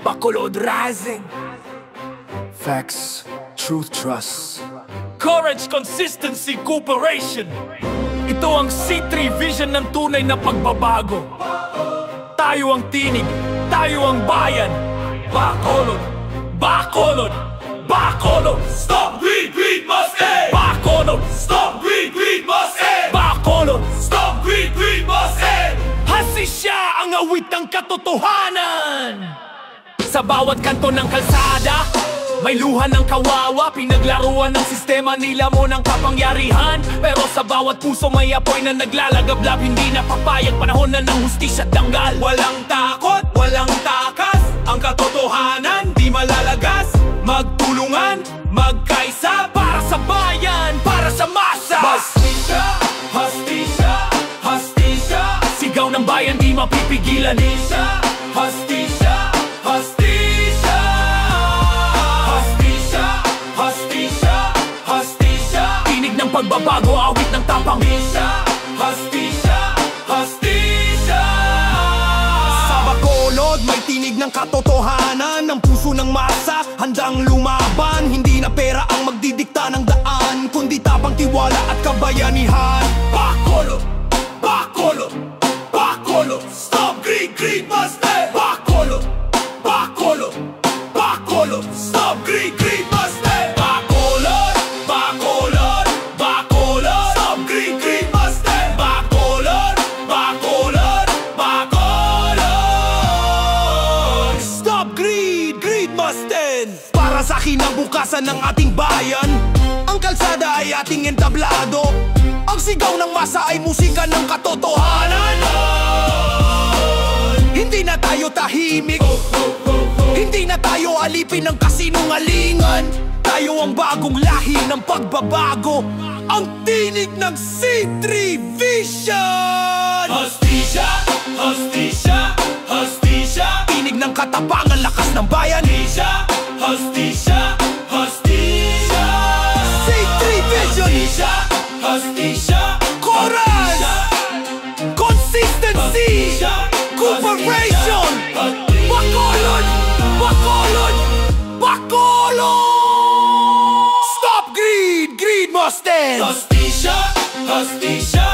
Bacolod Rising. Facts, truth, trust. Courage, consistency, cooperation. Ito ang C3 vision ng tunay na pagbabago. Tayo ang tinig, tayo ang bayan. Bacolod, Bacolod, Bacolod. Stop greed, greed must end. Bacolod, stop greed, greed must end. Bacolod, stop greed, greed must end. Hasisya ang awit ng katotohanan. Sa bawat kanto ng kalsada, may luha ng kawawa. Pinaglaruan ng sistema nila mo ng kapangyarihan. Pero sa bawat puso may apoy na naglalagablab. Hindi na papayag, panahon na ng hustisya at danggal. Walang takot, walang takas, ang katotohanan di malalagas. Magtulungan, magkaisa, para sa bayan, para sa masa. Hastisya, hastisya, hastisya, sigaw ng bayan di mapipigilan. Hastisya, hastisya, hastisya, hastisya, hastisya, hastisya, tinig ng pagbabago, awit ng tapang. Hastisya, hastisya, hastisya. Sa Bacolod may tinig ng katotohanan, ng puso ng masa handang lumaban. Hindi na pera ang magdidikta ng daan, kundi tapang tiwala at kabayanihan. Bacolod, Bacolod, Bacolod, stop greed, greed must end. Bacolod, Bacolod, Bacolod, stop greed, greed must end. Bacolod, Bacolod, Bacolod, stop greed, greed must end. Bacolod, Bacolod, Bacolod, Stop greed, greed must end. Para sa kinabukasan ng ating bayan, ang kalsada ay ating entablado. Ang sigaw ng masa ay musika ng katotohanan. Hindi na tayo tahimik, hindi na tayo alipin ng kasinungalingan. Tayo ang bagong lahi ng pagbabago, ang tinig ng C3 Vision. Hastisya, hastisya, hastisya, Tinig ng katapangan, lakas ng bayan. hastisya, hastisya, hastisya, C3 Vision. hastisya, hastisya, Courage, consistency, cooperation. Bacolod, Bacolod, Bacolod. Stop greed, greed must end. hastisya, hastisya,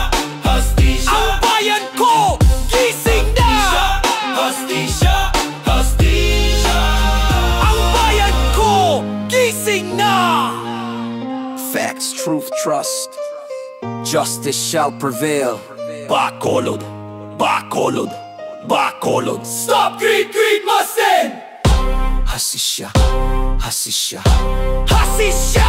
hastisya, Ang bayan ko, gising na. hastisya, hastisya. Ang bayan ko, gising na. Facts, truth, trust. Justice shall prevail. Bacolod, Bacolod, Bacolod, stop greed, greed must end. Hasisya, hasisya. Hasisya,